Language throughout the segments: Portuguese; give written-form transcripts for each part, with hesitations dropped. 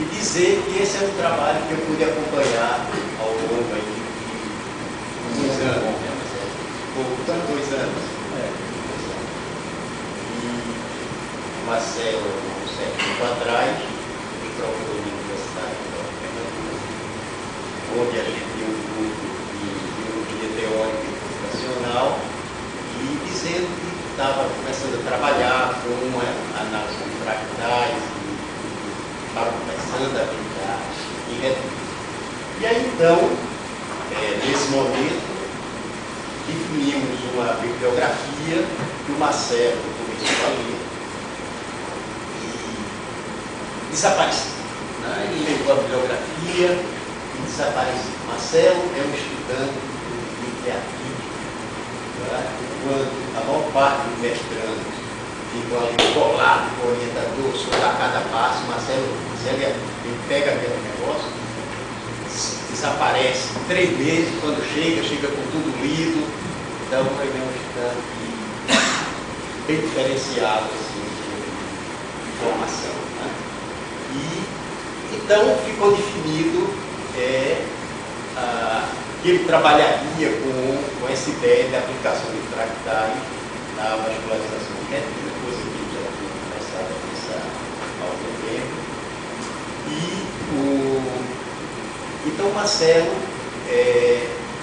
e dizer que esse é um trabalho que eu pude acompanhar ao longo aí de 2 anos, portanto 2 anos. E o Marcelo, um certo tempo atrás, me procurou na Universidade de Pernambuco, onde a gente tinha um grupo de biologia teórica e computacional, e dizendo que estava começando a trabalhar com uma análise de fractais e estava começando a brincar em reduto. E aí então, nesse momento, definimos uma bibliografia que o Marcelo começou a ler e desapareceu. Né? Ele levou a bibliografia e desapareceu. Marcelo é um estudante do teatro, enquanto a maior parte dos mestrandos ficam ali colados com o orientador sobre a cada passo. Marcelo ele pega aquele negócio, desaparece em 3 meses, quando chega com tudo lido. Então ele é um estudante bem diferenciado assim, de formação. Né? E então ficou definido que ele trabalharia com essa ideia de aplicação de fractais na vascularização de retina, coisa que ele já tinha começado a pensar há algum tempo. Então o Marcelo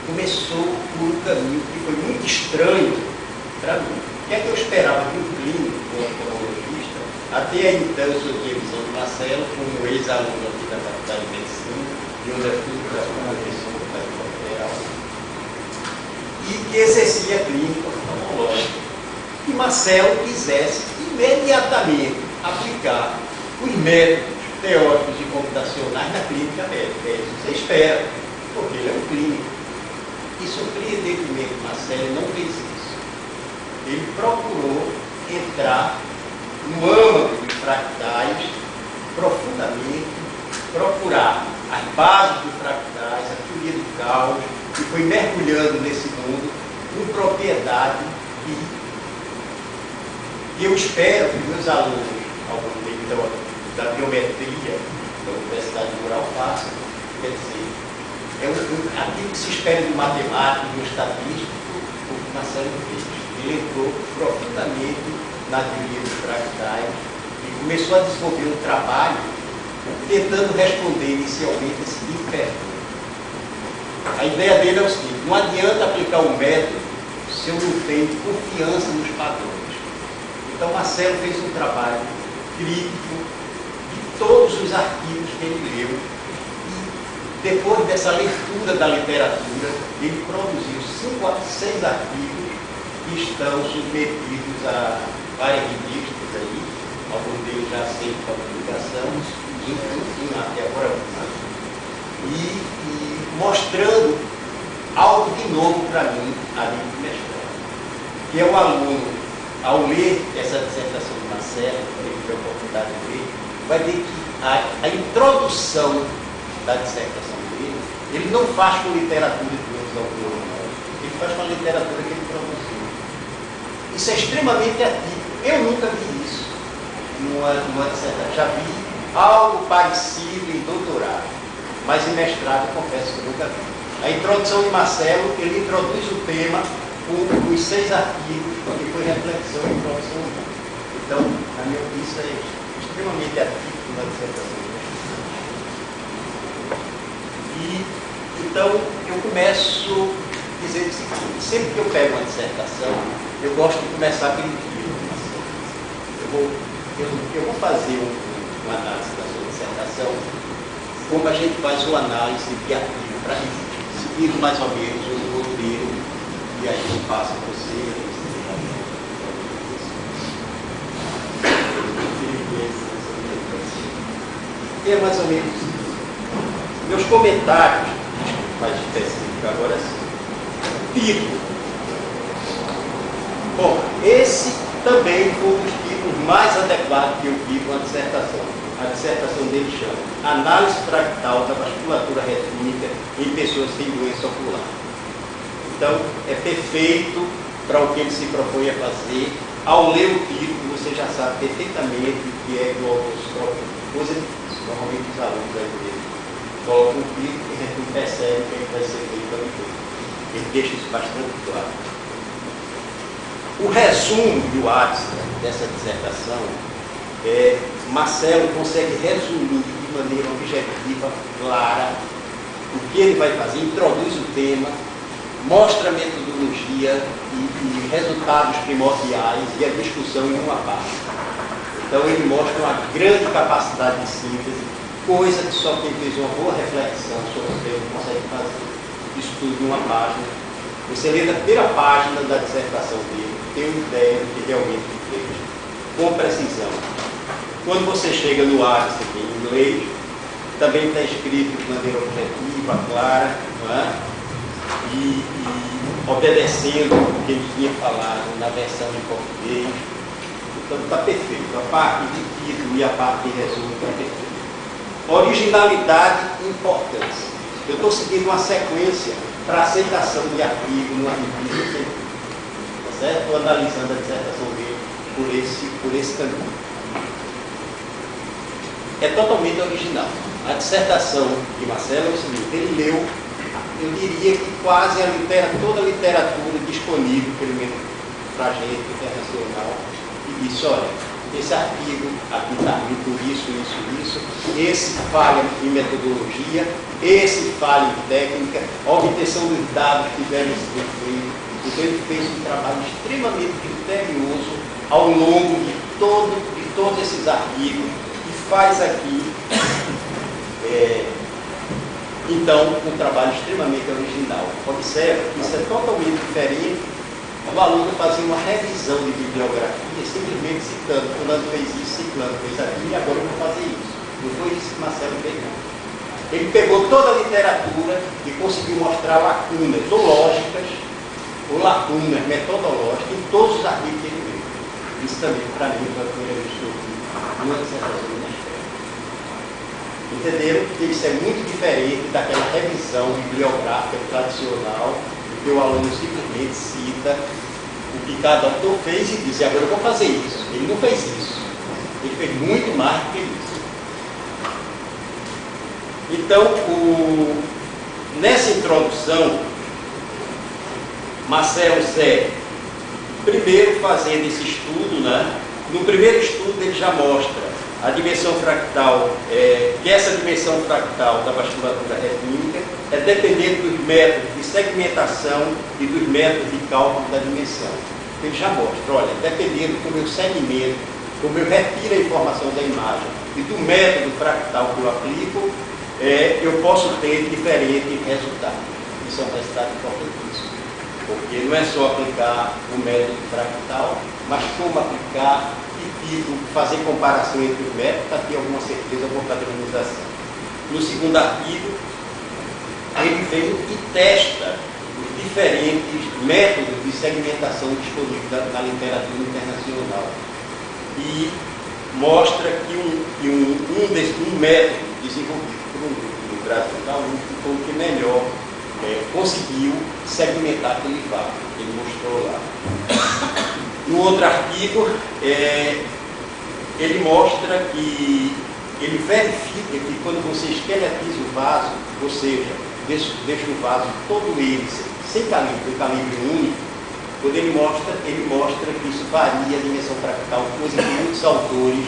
começou por um caminho que foi muito estranho para mim. O que é que eu esperava de um clínico, um oftalmologista? Até aí então eu sou de visão do Marcelo como ex-aluno aqui da Faculdade de Medicina, de onde eu fui para a professora da Federal, e que exercia clínica oftalmológica. E Marcelo quisesse imediatamente aplicar os métodos teóricos e computacionais na clínica médica. É isso que você espera, porque ele é um clínico. E surpreendentemente, Marcelo não fez isso. Ele procurou entrar no âmbito de fractais profundamente, procurar as bases de fractais, a teoria do caos, e foi mergulhando nesse mundo com propriedade e eu espero que meus alunos, alguns deles da biometria da Universidade Rural façam, quer dizer, aquilo que se espera de um matemático, de um estatístico, o que Marcelo fez. Ele entrou profundamente na teoria dos fractais e começou a desenvolver um trabalho tentando responder inicialmente a seguinte pergunta. A ideia dele é o seguinte: não adianta aplicar um método se eu não tenho confiança nos padrões. Então Marcelo fez um trabalho crítico de todos os artigos que ele leu e depois dessa leitura da literatura ele produziu 5 a 6 artigos que estão submetidos a várias revistas aí, alguns deles já aceitos para publicação, até agora, e mostrando algo de novo para mim, além do mestrado, que é o aluno, ao ler essa dissertação de Marcelo, ele teve a oportunidade de ler, vai ver que a introdução da dissertação dele, ele não faz com literatura de outros autores, ele faz com a literatura que ele produziu. Isso é extremamente atípico. Eu nunca vi isso numa dissertação. Já vi algo parecido em doutorado, mas em mestrado, confesso que eu nunca vi. A introdução de Marcelo, ele introduz o tema com os 6 artigos, que foi reflexão e introdução. Então, na minha opinião, isso é extremamente atípico na dissertação. E, então, eu começo dizendo o seguinte: sempre que eu pego uma dissertação, eu gosto de começar pelo título. Eu vou fazer uma análise da sua dissertação, como a gente faz uma análise de artigo para seguir mais ou menos o roteiro, e aí eu passo a você. E é mais ou menos meus comentários, mais específicos agora sim. Título. Bom, esse também foi um dos títulos mais adequados que eu vi com a dissertação. A dissertação dele chama Análise Fractal da Vasculatura Retínica em Pessoas sem Doença Ocular. Então, é perfeito para o que ele se propõe a fazer. Ao ler o título, você já sabe perfeitamente que é do autoscópio positivo. Normalmente os alunos coloca um pico e a gente não percebe o que vai ser feito ali dentro. Ele deixa isso bastante claro. O resumo do ápice dessa dissertação Marcelo consegue resumir de maneira objetiva, clara, o que ele vai fazer, introduz o tema, mostra a metodologia e resultados primordiais e a discussão em uma parte. Então ele mostra uma grande capacidade de síntese, coisa que só quem fez uma boa reflexão sobre o tema consegue fazer. Isso tudo em uma página. Você lê na primeira página da dissertação dele, tem uma ideia do que realmente ele fez, com precisão. Quando você chega no ápice aqui em inglês, também está escrito de maneira objetiva, clara, não é? E obedecendo o que ele tinha falado na versão em português. Então está perfeito. A parte de título e a parte de resumo está perfeita. Originalidade e importância. Eu estou seguindo uma sequência para aceitação de artigo numa revista científica. Tá certo? Estou analisando a dissertação dele por esse caminho. É totalmente original. A dissertação de Marcelo é o seguinte: ele leu, eu diria que quase toda a literatura disponível, pelo menos para a gente, internacional, e disse: olha, esse artigo aqui está por isso, esse falha em metodologia, esse falha em técnica, a obtenção dos dados que devem ser feitos. Então ele fez um trabalho extremamente criterioso ao longo de todos esses artigos, e faz aqui então um trabalho extremamente original. Observa que isso é totalmente diferente do aluno fazer uma revisão de bibliografia simplesmente citando: fulano fez isso, ciclano fez aquilo, e agora eu vou fazer isso. Não foi isso que Marcelo fez. Ele pegou toda a literatura e conseguiu mostrar lacunas zoológicas ou lacunas metodológicas em todos os artigos que ele fez. Isso também, para mim, foi a primeira vez que eu vi uma dissertação na história. Entenderam que isso é muito diferente daquela revisão bibliográfica tradicional, em que o aluno simplesmente cita o que cada autor fez e diz: agora eu vou fazer isso. Ele não fez isso. Ele fez muito mais do que isso. Então, nessa introdução, Marcelo segue primeiro fazendo esse estudo, né? No primeiro estudo ele já mostra a dimensão fractal, que essa dimensão fractal da vasculatura retínica é dependente dos métodos de segmentação e dos métodos de cálculo da dimensão. Ele já mostra: olha, dependendo do meu segmento, como eu retiro a informação da imagem e do método fractal que eu aplico, eu posso ter diferente resultado. Isso é um resultado importantíssimo, porque não é só aplicar o método fractal, mas como aplicar e fazer comparação entre os métodos para ter alguma certeza, alguma padronização. No segundo artigo, ele vem e testa os diferentes métodos de segmentação disponíveis na literatura internacional e mostra que um método desenvolvido por um grupo no Brasil da UF foi o que melhor conseguiu segmentar aquele fato. Ele mostrou lá. No outro artigo, ele mostra que ele verifica que quando você esqueletiza o vaso, ou seja, deixa o vaso todo ele sem calibre, o calibre único, quando ele mostra que isso varia a dimensão fractal, coisa que muitos autores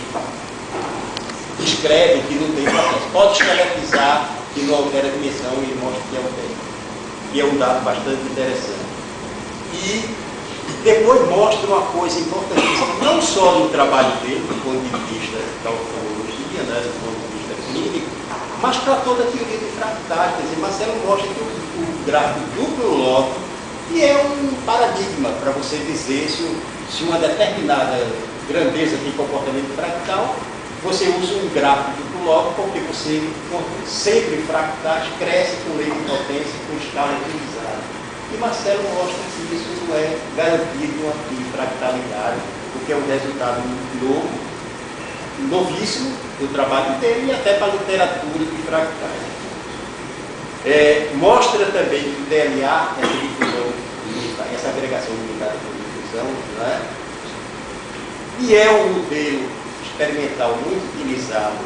descrevem que não tem importância. Pode esqueletizar que não altera a dimensão, e ele mostra que altera. E é um dado bastante interessante. E depois mostra uma coisa importantíssima, não só no trabalho dele, do ponto de vista da ufologia, né, do ponto de vista clínico, mas para toda a teoria de fractais. Quer dizer, Marcelo mostra que o gráfico duplo log, que é um paradigma para você dizer se uma determinada grandeza tem comportamento fractal, você usa um gráfico duplo log, porque você sempre fractais cresce com lei de potência, com escala utilizada. E Marcelo mostra que isso não é garantido de fractalidade, porque é um resultado novo, novíssimo do trabalho dele e até para a literatura de fractais. Mostra também que o DLA, essa difusão, essa agregação limitada por difusão, né? E é um modelo experimental muito utilizado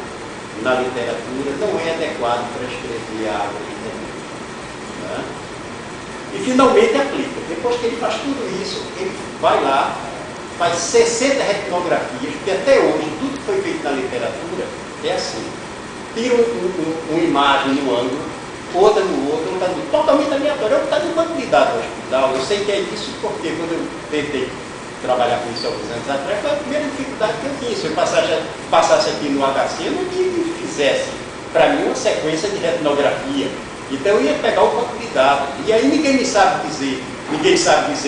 na literatura não é adequado para escrever a árvore literatura. Né? E finalmente aplica. Depois que ele faz tudo isso, ele vai lá, faz 60 retinografias, porque até hoje tudo que foi feito na literatura é assim. Tira uma imagem no ângulo, outra no outro, outra no totalmente aleatório. É o que está no banco de dados do hospital. Eu sei que é isso porque quando eu tentei trabalhar com isso alguns anos atrás, foi a primeira dificuldade que eu tinha. Se eu passasse aqui no HC, eu não tinha que fizesse, para mim, uma sequência de retinografia. Então eu ia pegar o banco de dados. E aí ninguém sabe dizer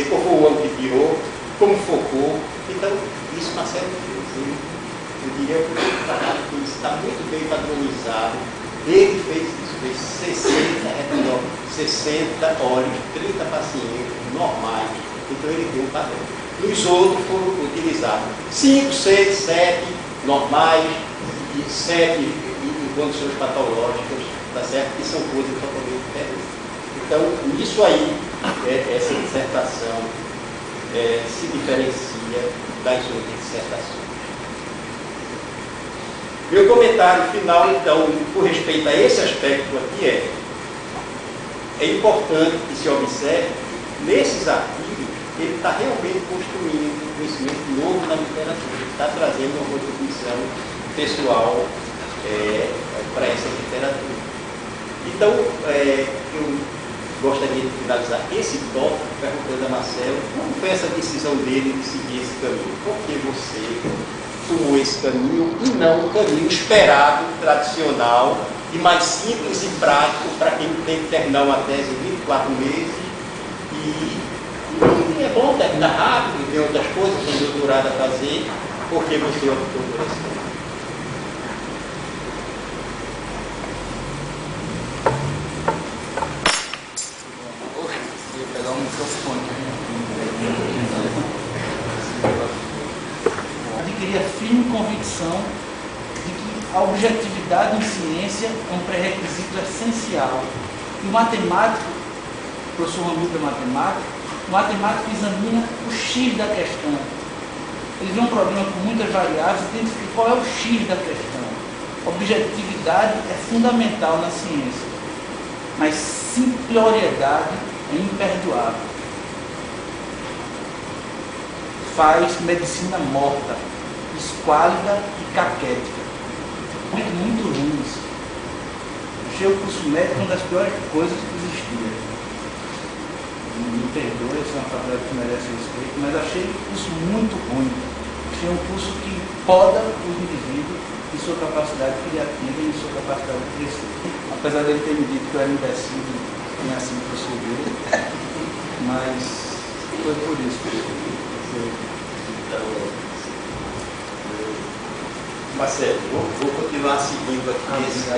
qual foi o ângulo que tirou, como focou. Então, isso é uma série de coisas. Eu diria que o trabalho com isso está muito bem padronizado. Ele fez isso, fez 60 olhos, 30 pacientes normais. Então ele tem um padrão. Os outros foram utilizados 5, 6, 7 normais e 7 em condições patológicas, tá certo? Que são coisas totalmente diferentes. Então, isso aí, essa dissertação se diferencia das outras dissertações. Meu comentário final, então, por respeito a esse aspecto aqui é importante que se observe que nesses artigos ele está realmente construindo um conhecimento novo na literatura, ele está trazendo uma contribuição pessoal para essa literatura. Então, eu gostaria de finalizar esse tópico perguntando a Marcelo como foi essa decisão dele de seguir esse caminho. Por que você tomou esse caminho e não o caminho esperado, tradicional e mais simples e prático para quem tem que terminar uma tese em 24 meses e é bom terminar rápido e ter outras coisas, tem doutorado a fazer, porque você optou por esse caminho? Pegar o microfone. Adquirir a firme convicção de que a objetividade em ciência é um pré-requisito essencial. E o matemático, o professor Ramiro é matemático, o matemático examina o X da questão. Ele vê um problema com muitas variáveis e tenta descobrir qual é o X da questão. A objetividade é fundamental na ciência, mas simploriedade é imperdoável. Faz medicina morta, esquálida e caquética. Muito ruins. Achei o curso médico uma das piores coisas que existia. Me perdoe, essa é uma faculdade que merece respeito, mas achei o curso muito ruim. Achei um curso que poda o indivíduo em sua capacidade criativa e em sua capacidade de crescer. Apesar dele ter me dito que eu era imbecil, tinha assim o professor dele, mas foi por isso que Então, Marcelo, vou continuar seguindo aqui esse